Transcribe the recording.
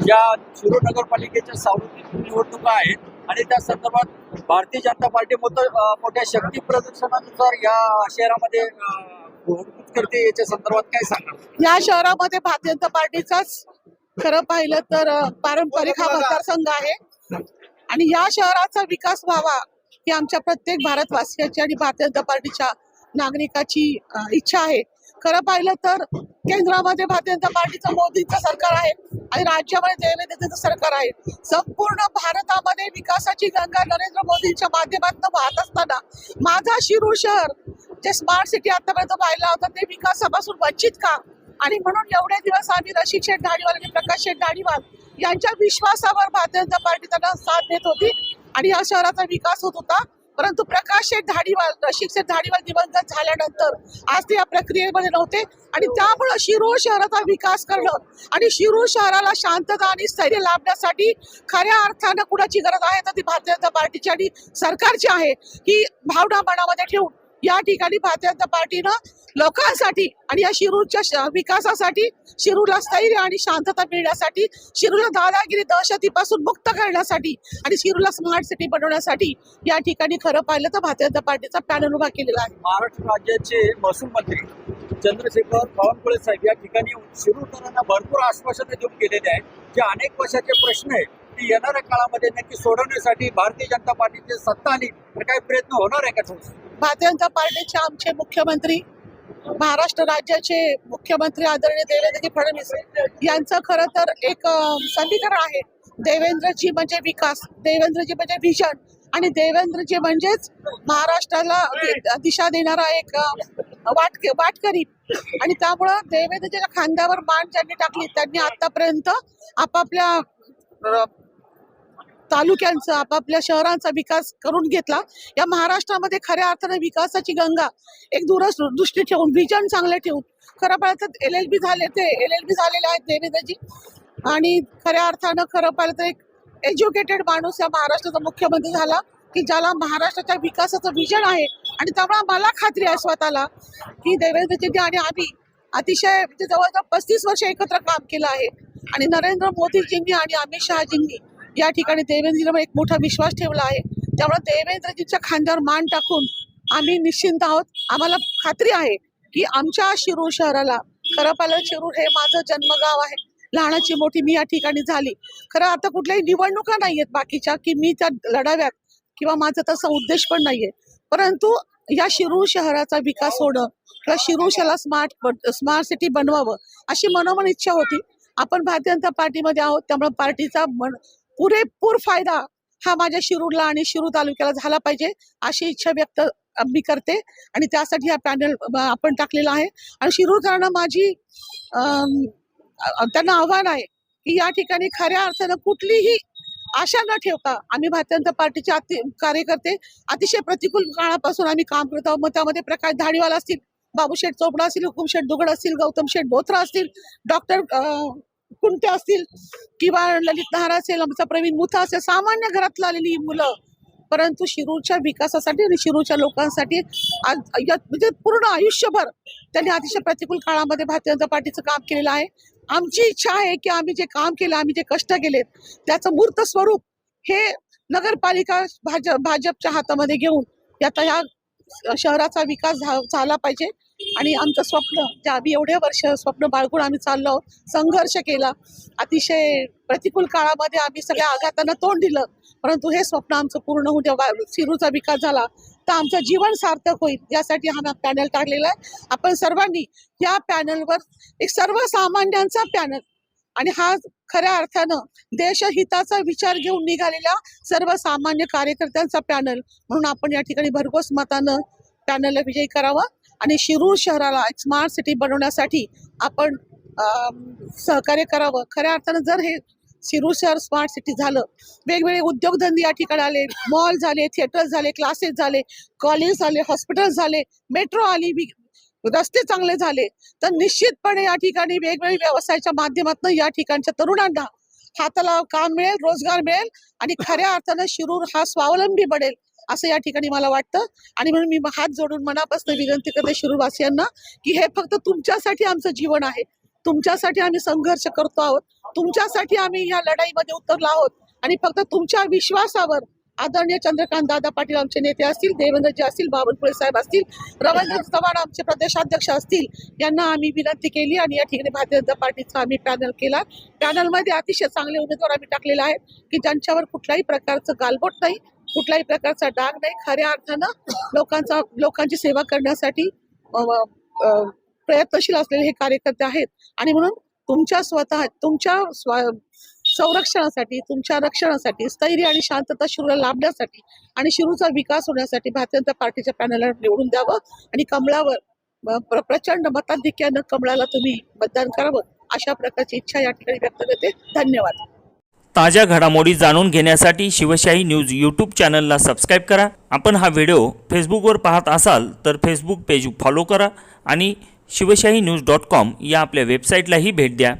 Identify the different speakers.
Speaker 1: ज्या शिरूर नगरपालिकेच्या सार्वत्रिक निवडणुका आहेत आणि त्या संदर्भात भारतीय जनता पार्टी मोठ्या शक्ती प्रदर्शनानुसार या शहरामध्ये घोषणा करते, याच्या संदर्भात काय सांगणार?
Speaker 2: या शहरामध्ये भारतीय जनता पार्टीचाच खरं पाहिलं तर पारंपरिक हा मतदारसंघ आहे आणि या शहराचा विकास व्हावा ही आमच्या प्रत्येक भारतवासियाची आणि भारतीय जनता पार्टीच्या नागरिकाची इच्छा आहे. खरं पाहिलं तर केंद्रामध्ये भारतीय जनता पार्टीचं मोदींचं सरकार आहे आणि राज्यामध्ये देवेंद्रजींचं सरकार आहे. संपूर्ण भारतामध्ये विकासाची गंगा नरेंद्र मोदींच्या माध्यमातून वाहत असताना माझा शिरूर शहर जे स्मार्ट सिटी आतापर्यंत पाहिला होता ते विकासापासून वंचित का? आणि म्हणून एवढे दिवस आम्ही रसिक शेठ धाडीवाल आणि प्रकाश शेठ धाडीवाल यांच्या विश्वासावर भारतीय जनता पार्टी त्यांना साथ देत होती आणि या शहराचा विकास होत होता. परंतु प्रकाश शेठ धाडीवाल, रसिक शेठ धाडीवाल दिवंगत झाल्यानंतर आज ते या प्रक्रियेमध्ये नव्हते आणि त्यामुळे शिरूर शहराचा विकास करणं आणि शिरूर शहराला शांतता आणि स्थैर्य लाभण्यासाठी खऱ्या अर्थानं कुणाची गरज आहे तर ती भारतीय जनता पार्टीची आणि सरकारची आहे. ही भावना मनामध्ये ठेवून या ठिकाणी भारतीय जनता पार्टीनं लोकांसाठी आणि या शिरूरच्या विकासासाठी, शिरूरला स्थैर्य आणि शांतता मिळण्यासाठी, शिरूरला दादागिरी दहशतीपासून मुक्त करण्यासाठी आणि शिरूरला स्मार्ट सिटी बनवण्यासाठी या ठिकाणी खरं पाहिलं तर भारतीय जनता पार्टीचा पॅनल उभा केलेला आहे.
Speaker 1: महाराष्ट्र राज्याचे महसूल मंत्री चंद्रशेखर बावनकुळे साहेब या ठिकाणी शिरूरकरांना भरपूर आश्वासनं देऊन गेलेले आहेत. जे अनेक वर्षाचे प्रश्न आहेत ते येणाऱ्या काळामध्ये नक्की सोडवण्यासाठी भारतीय जनता पार्टीची सत्ता आली तर काही प्रयत्न होणार आहे का?
Speaker 2: भारतीय जनता पार्टीचे आमचे मुख्यमंत्री, महाराष्ट्र राज्याचे मुख्यमंत्री आदरणीय देवेंद्रजी फडणवीस यांचं खरं तर एक समीकरण आहे. देवेंद्रजी म्हणजे विकास, देवेंद्रजी म्हणजे विजन आणि देवेंद्रजी म्हणजेच महाराष्ट्राला दिशा देणारा एक वाटकरी. आणि त्यामुळं देवेंद्रजीच्या खांद्यावर मान ज्यांनी टाकली त्यांनी आतापर्यंत आपापल्या तालुक्यांचा, आपापल्या शहरांचा विकास करून घेतला. या महाराष्ट्रामध्ये खऱ्या अर्थाने विकासाची गंगा एक दूरदृष्टी ठेवून, विजन चांगले ठेवून खरं पाहिलं तर LLB झालेले आहेत देवेंद्रजी आणि खऱ्या अर्थानं खरं पाहिलं तर एक एज्युकेटेड माणूस या महाराष्ट्राचा मुख्यमंत्री झाला की ज्याला महाराष्ट्राच्या विकासाचं विजन आहे. आणि त्यामुळे मला खात्री आहे स्वतःला की देवेंद्रजी आणि आम्ही अतिशय जवळजवळ 35 वर्ष एकत्र काम केलं आहे आणि नरेंद्र मोदीजींनी आणि अमित शहाजींनी या ठिकाणी देवेंद्रजींवर एक मोठा विश्वास ठेवला आहे. त्यामुळे देवेंद्रजींच्या खांद्यावर मान टाकून आम्ही निश्चिंत आहोत. आम्हाला खात्री आहे की आमच्या शिरूर शहराला, खरं पाहिलं शिरूर हे माझं जन्मगाव आहे, लहानाची मोठी मी या ठिकाणी झाली. खरं आता कुठल्याही निवडणुका नाहीयेत बाकीच्या की मी त्या लढाव्यात किंवा माझा तसा उद्देश पण नाहीये. परंतु या शिरूर शहराचा विकास होणं किंवा शिरूर शहराला स्मार्ट सिटी बनवावं अशी मनोमन इच्छा होती. आपण भारतीय जनता पार्टीमध्ये आहोत त्यामुळे पार्टीचा पुरेपूर फायदा हा माझ्या शिरूरला आणि शिरूर तालुक्याला झाला पाहिजे अशी इच्छा व्यक्त मी करते आणि त्यासाठी हा पॅनल आपण टाकलेला आहे. आणि शिरूरकरांना माझी त्यांना आव्हान आहे की या ठिकाणी खऱ्या अर्थानं कुठलीही आशा न ठेवता आम्ही भारतीय जनता पार्टीचे कार्यकर्ते अतिशय प्रतिकूल काळापासून आम्ही काम करत आहोत. मग त्यामध्ये प्रकाश धाडीवाल असतील, बाबूशेठ चोपडा असतील, हुकुमशेठ दुगड असतील, गौतम शेठ बोथरा असतील, डॉक्टर कुंटे असतील किंवा ललित नहार असेल, आमचा प्रवीण मुथा असेल, सामान्य घरातला आलेली मुलं, परंतु शिरूरच्या विकासासाठी आणि शिरूरच्या लोकांसाठी म्हणजे पूर्ण आयुष्यभर त्यांनी अतिशय प्रतिकूल काळामध्ये भारतीय जनता पार्टीचं काम केलेलं आहे. आमची इच्छा आहे की आम्ही जे काम केलं, आम्ही जे कष्ट केलेत त्याचं मूर्त स्वरूप हे नगरपालिका भाजपच्या हातामध्ये घेऊन आता ह्या शहराचा विकास झाला पाहिजे. आणि आमचं स्वप्न जे आम्ही एवढे वर्ष स्वप्न बाळगून आम्ही चाललो आहोत, संघर्ष केला, अतिशय प्रतिकूल काळामध्ये आम्ही सगळ्या आघातांना तोंड दिलं, परंतु हे स्वप्न आमचं पूर्ण होऊन जेव्हा शिरूरचा विकास झाला तर आमचं जीवन सार्थक होईल यासाठी हा पॅनल टाकलेला आहे. आपण सर्वांनी या पॅनलवर एक सर्वसामान्यांचा पॅनल आणि हा खऱ्या अर्थानं देशहिताचा विचार घेऊन निघालेल्या सर्वसामान्य कार्यकर्त्यांचा पॅनल म्हणून आपण या ठिकाणी भरघोस मतानं पॅनलला विजयी करावा आणि शिरूर शहराला एक स्मार्ट सिटी बनवण्यासाठी आपण सहकार्य करावं. खऱ्या अर्थानं जर हे शिरूर शहर स्मार्ट सिटी झालं, वेगवेगळे उद्योगधंदे या ठिकाणी आले, मॉल झाले, थिएटर झाले, क्लासेस झाले, कॉलेज झाले, हॉस्पिटल झाले, मेट्रो आली, रस्ते चांगले झाले, तर निश्चितपणे या ठिकाणी वेगवेगळे व्यवसायाच्या माध्यमातून या ठिकाणच्या तरुणांना हाताला काम मिळेल, रोजगार मिळेल आणि खऱ्या अर्थानं शिरूर हा स्वावलंबी बनेल असं या ठिकाणी मला वाटतं. आणि म्हणून मी हात जोडून मनापासून विनंती करते शिरूरवासियांना की हे फक्त तुमच्यासाठी आमचं जीवन आहे, तुमच्यासाठी आम्ही संघर्ष करतो आहोत, तुमच्यासाठी आम्ही या लढाईमध्ये उतरलो आहोत आणि फक्त तुमच्या विश्वासावर आदरणीय चंद्रकांत दादा पाटील आमचे नेते असतील, देवेंद्रजी असतील, बावनकुळे साहेब असतील, रवींद्र चव्हाण आमचे प्रदेशाध्यक्ष असतील, यांना आम्ही विनंती केली आणि या ठिकाणी भारतीय जनता पार्टीचा आम्ही पॅनल केला. पॅनलमध्ये अतिशय चांगले उमेदवार आम्ही टाकलेले आहेत की ज्यांच्यावर कुठल्याही प्रकारचं गालबोट नाही, कुठल्याही प्रकारचा डाग नाही, खऱ्या अर्थानं लोकांची सेवा करण्यासाठी प्रयत्नशील असलेले हे कार्यकर्ते आहेत. आणि म्हणून तुमच्या संरक्षणासाठी, तुमच्या रक्षणासाठी, स्थैर्य आणि शांतता शिरूला लाभण्यासाठी आणि शिरूचा विकास होण्यासाठी भारतीय जनता पार्टीच्या पॅनलला निवडून द्यावं आणि कमळावर प्रचंड मताधिक्यानं कमळाला तुम्ही मतदान करावं, अशा प्रकारची इच्छा या ठिकाणी व्यक्त करते. धन्यवाद.
Speaker 3: ताज्या घडामोडी जाणून घेण्यासाठी शिवशाही न्यूज यूट्यूब चॅनलला सबस्क्राईब करा. आपण हा व्हिडिओ फेसबुकवर पाहत असाल तर फेसबुक पेज फॉलो करा आणि शिवशाही न्यूज.com या आपल्या वेबसाईटलाही भेट द्या.